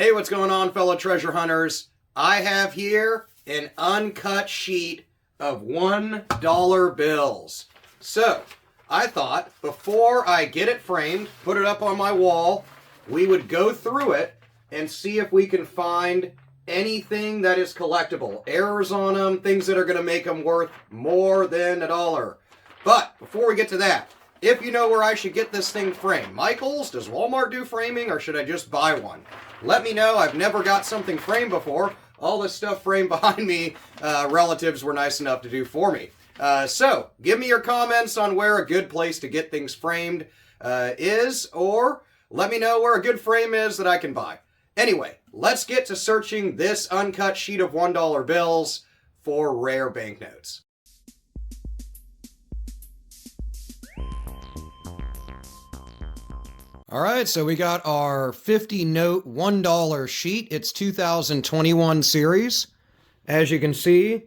Hey, what's going on, fellow treasure hunters? I have here an uncut sheet of $1 bills. So, I thought before I get it framed, put it up on my wall, we would go through it and see if we can find anything that is collectible. Errors on them, things that are going to make them worth more than $1. But before we get to that, if you know where I should get this thing framed, Michaels, does Walmart do framing, or should I just buy one? Let me know. I've never got something framed before. All this stuff framed behind me, relatives were nice enough to do for me. So, give me your comments on where a good place to get things framed is, or let me know where a good frame is that I can buy. Anyway, let's get to searching this uncut sheet of $1 bills for rare banknotes. All right, so we got our 50 note $1 sheet. It's 2021 series. As you can see,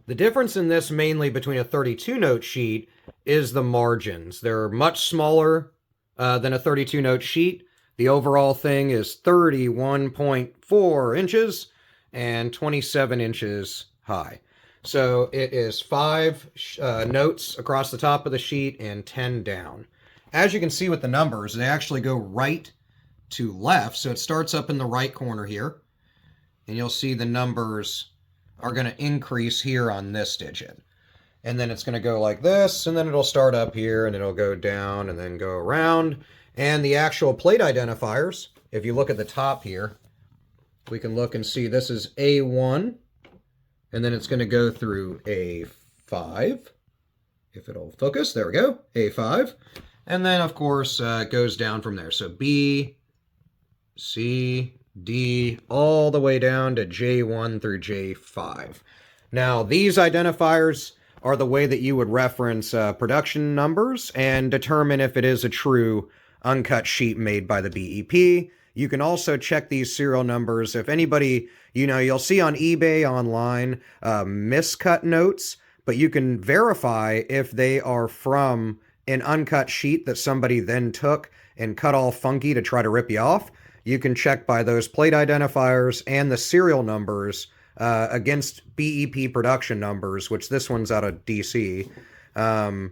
the difference in this mainly between a 32 note sheet is the margins. They're much smaller than a 32 note sheet. The overall thing is 31.4 inches and 27 inches high. So it is 5 notes across the top of the sheet and 10 down. As you can see with the numbers, they actually go right to left. So it starts up in the right corner here. And you'll see the numbers are going to increase here on this digit. And then it's going to go like this, and then it'll start up here, and it'll go down, and then go around. And the actual plate identifiers, if you look at the top here, we can look and see this is A1, and then it's going to go through A5. If it'll focus, there we go, A5. And then, of course, it goes down from there. So B, C, D, all the way down to J1 through J5. Now, these identifiers are the way that you would reference production numbers and determine if it is a true uncut sheet made by the BEP. You can also check these serial numbers. If anybody, you'll see on eBay online miscut notes, but you can verify if they are from an uncut sheet that somebody then took and cut all funky to try to rip you off. You can check by those plate identifiers and the serial numbers against BEP production numbers, which this one's out of DC. And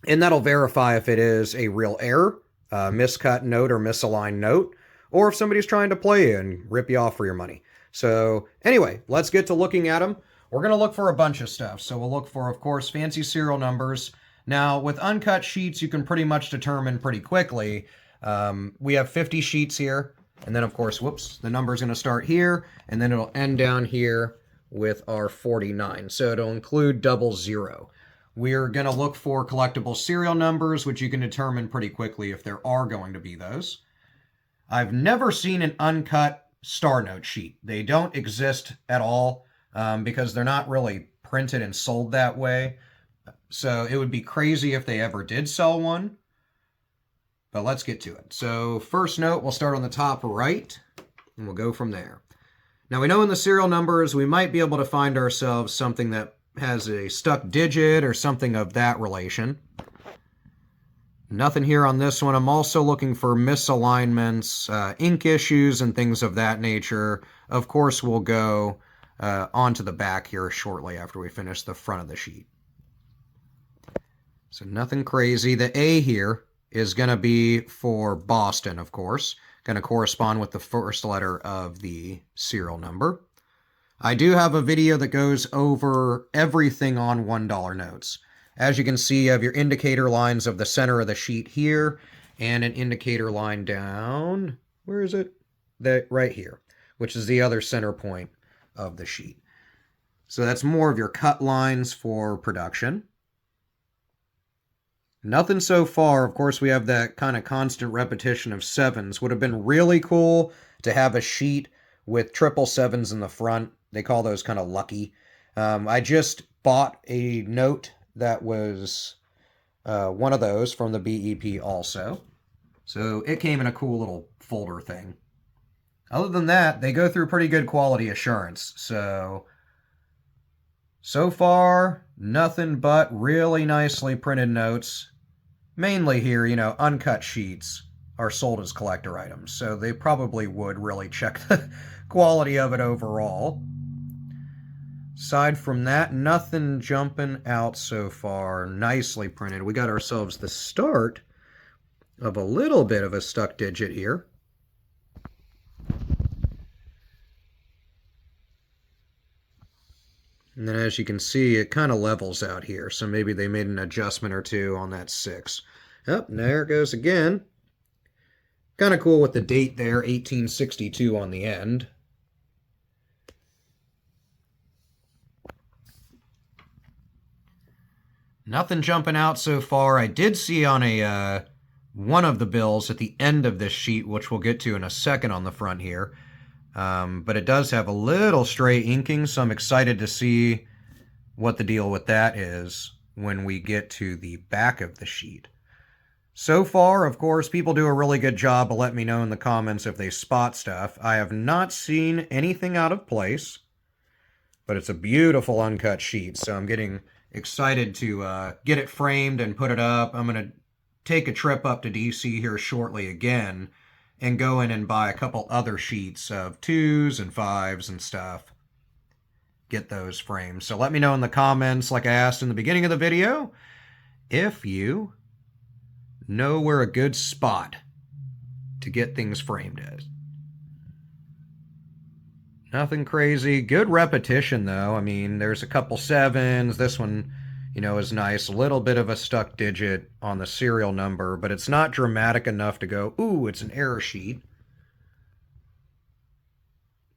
that'll verify if it is a real error, miscut note or misaligned note, or if somebody's trying to play you and rip you off for your money. So anyway, let's get to looking at them. We're going to look for a bunch of stuff. So we'll look for, of course, fancy serial numbers. Now, with uncut sheets, you can pretty much determine pretty quickly. We have 50 sheets here, and then, of course, whoops, the number's going to start here, and then it'll end down here with our 49. So it'll include 00. We're going to look for collectible serial numbers, which you can determine pretty quickly if there are going to be those. I've never seen an uncut star note sheet. They don't exist at all because they're not really printed and sold that way. So it would be crazy if they ever did sell one. But let's get to it. So first note, we'll start on the top right, and we'll go from there. Now we know in the serial numbers, we might be able to find ourselves something that has a stuck digit or something of that relation. Nothing here on this one. I'm also looking for misalignments, ink issues, and things of that nature. Of course, we'll go onto the back here shortly after we finish the front of the sheet. So nothing crazy. The A here is going to be for Boston, of course. Going to correspond with the first letter of the serial number. I do have a video that goes over everything on $1 notes. As you can see, you have your indicator lines of the center of the sheet here, and an indicator line down, where is it? Right here, which is the other center point of the sheet. So that's more of your cut lines for production. Nothing so far. Of course, we have that kind of constant repetition of sevens. Would have been really cool to have a sheet with triple sevens in the front. They call those kind of lucky. I just bought a note that was one of those from the BEP also. So it came in a cool little folder thing. Other than that, they go through pretty good quality assurance. So far, nothing but really nicely printed notes. Mainly here, uncut sheets are sold as collector items, so they probably would really check the quality of it overall. Aside from that, nothing jumping out so far. Nicely printed. We got ourselves the start of a little bit of a stuck digit here. And then as you can see, it kind of levels out here, so maybe they made an adjustment or two on that 6. Oh, there it goes again. Kind of cool with the date there, 1862 on the end. Nothing jumping out so far. I did see on a one of the bills at the end of this sheet, which we'll get to in a second on the front here. But it does have a little stray inking, so I'm excited to see what the deal with that is when we get to the back of the sheet. So far, of course, people do a really good job of letting me know in the comments if they spot stuff. I have not seen anything out of place, but it's a beautiful uncut sheet, so I'm getting excited to get it framed and put it up. I'm going to take a trip up to DC here shortly again and go in and buy a couple other sheets of 2s and 5s and stuff. Get those framed. So let me know in the comments, like I asked in the beginning of the video, if you know where a good spot to get things framed is. Nothing crazy. Good repetition, though. I mean, there's a couple 7s. This one, you know, is nice. A little bit of a stuck digit on the serial number, but it's not dramatic enough to go, ooh, it's an error sheet.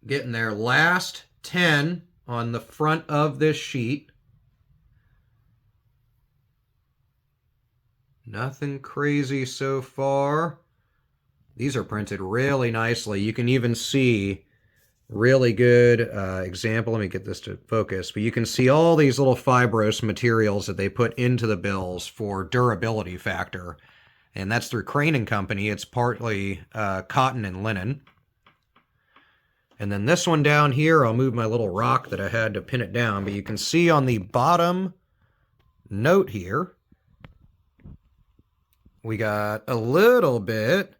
Getting there. Last 10 on the front of this sheet. Nothing crazy so far. These are printed really nicely. You can even see really good example. Let me get this to focus. But you can see all these little fibrous materials that they put into the bills for durability factor. And that's through Crane & Company. It's partly cotton and linen. And then this one down here, I'll move my little rock that I had to pin it down. But you can see on the bottom note here, we got a little bit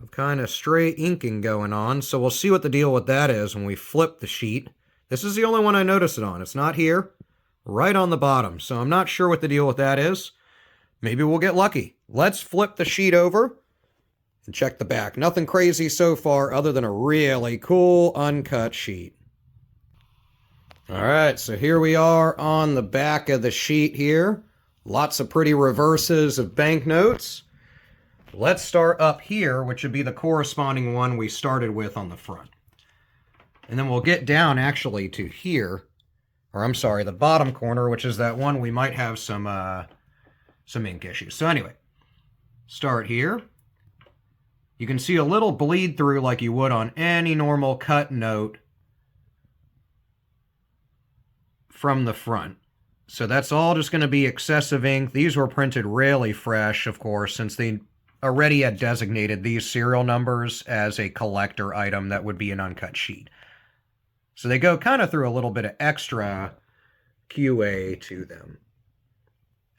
of kind of stray inking going on, so we'll see what the deal with that is when we flip the sheet. This is the only one I noticed it on. It's not here, right on the bottom, so I'm not sure what the deal with that is. Maybe we'll get lucky. Let's flip the sheet over and check the back. Nothing crazy so far other than a really cool uncut sheet. All right, so here we are on the back of the sheet here. Lots of pretty reverses of banknotes. Let's start up here, which would be the corresponding one we started with on the front. And then we'll get down actually to here, or I'm sorry, the bottom corner, which is that one we might have some ink issues. So anyway, start here. You can see a little bleed through like you would on any normal cut note from the front. So that's all just going to be excessive ink. These were printed really fresh, of course, since they already had designated these serial numbers as a collector item that would be an uncut sheet. So they go kind of through a little bit of extra QA to them.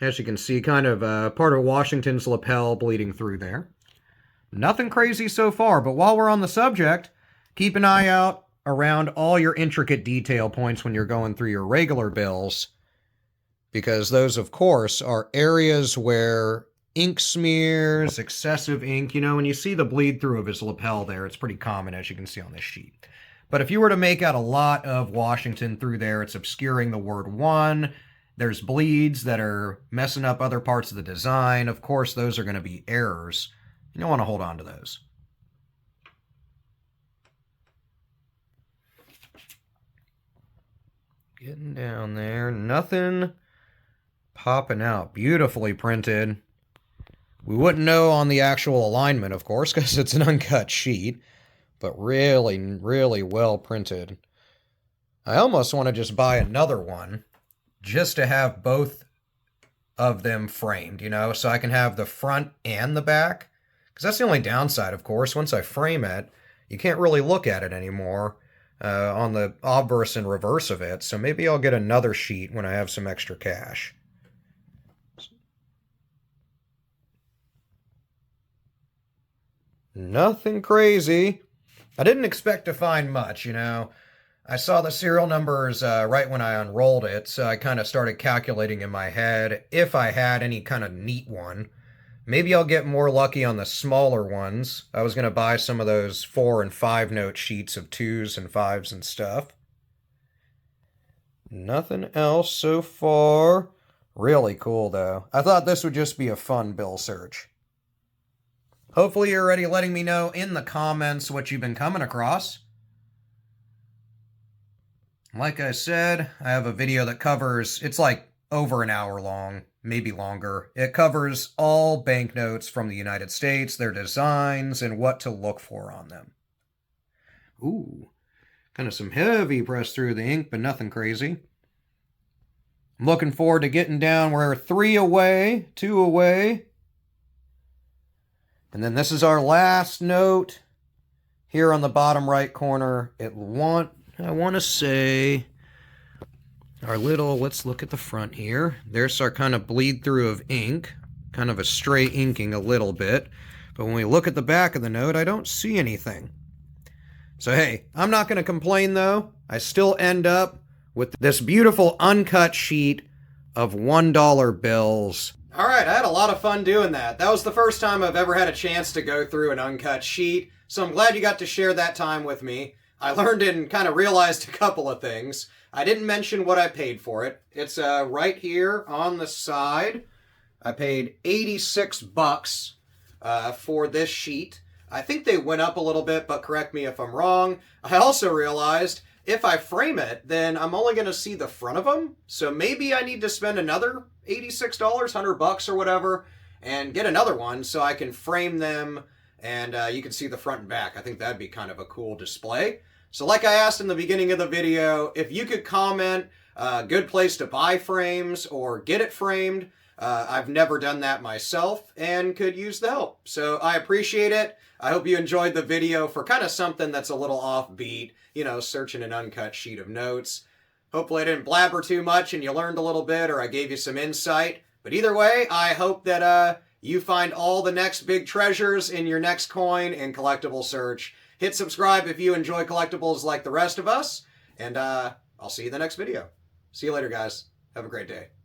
As you can see, kind of part of Washington's lapel bleeding through there. Nothing crazy so far, but while we're on the subject, keep an eye out around all your intricate detail points when you're going through your regular bills, because those, of course, are areas where ink smears, excessive ink, you know, when you see the bleed through of his lapel there, it's pretty common, as you can see on this sheet. But if you were to make out a lot of Washington through there, it's obscuring the word 1. There's bleeds that are messing up other parts of the design. Of course, those are going to be errors. You don't want to hold on to those. Getting down there. Nothing popping out. Beautifully printed. We wouldn't know on the actual alignment, of course, because it's an uncut sheet. But really, really well printed. I almost want to just buy another one just to have both of them framed, you know, so I can have the front and the back. Because that's the only downside, of course. Once I frame it, you can't really look at it anymore on the obverse and reverse of it. So maybe I'll get another sheet when I have some extra cash. Nothing crazy. I didn't expect to find much, you know. I saw the serial numbers right when I unrolled it, so I kind of started calculating in my head if I had any kind of neat one. Maybe I'll get more lucky on the smaller ones. I was going to buy some of those 4 and 5 note sheets of 2s and 5s and stuff. Nothing else so far. Really cool, though. I thought this would just be a fun bill search. Hopefully you're already letting me know in the comments what you've been coming across. Like I said, I have a video that covers, it's like over an hour long, maybe longer. It covers all banknotes from the United States, their designs, and what to look for on them. Ooh, kind of some heavy press through the ink, but nothing crazy. I'm looking forward to getting down. We're 3 away, 2 away. And then this is our last note. Here on the bottom right corner, I want to say our little, let's look at the front here. There's our kind of bleed through of ink, kind of a stray inking a little bit. But when we look at the back of the note, I don't see anything. So hey, I'm not going to complain though. I still end up with this beautiful uncut sheet of $1 bills. All right, I had a lot of fun doing that. That was the first time I've ever had a chance to go through an uncut sheet, so I'm glad you got to share that time with me. I learned and kind of realized a couple of things. I didn't mention what I paid for it. It's right here on the side. I paid 86 bucks for this sheet. I think they went up a little bit, but correct me if I'm wrong. I also realized if I frame it, then I'm only going to see the front of them. So maybe I need to spend another $86, $100 or whatever, and get another one so I can frame them and you can see the front and back. I think that'd be kind of a cool display. So like I asked in the beginning of the video, if you could comment a good place to buy frames or get it framed, I've never done that myself and could use the help. So I appreciate it. I hope you enjoyed the video for kind of something that's a little offbeat, you know, searching an uncut sheet of notes. Hopefully I didn't blabber too much and you learned a little bit or I gave you some insight. But either way, I hope that you find all the next big treasures in your next coin and collectible search. Hit subscribe if you enjoy collectibles like the rest of us. And I'll see you in the next video. See you later, guys. Have a great day.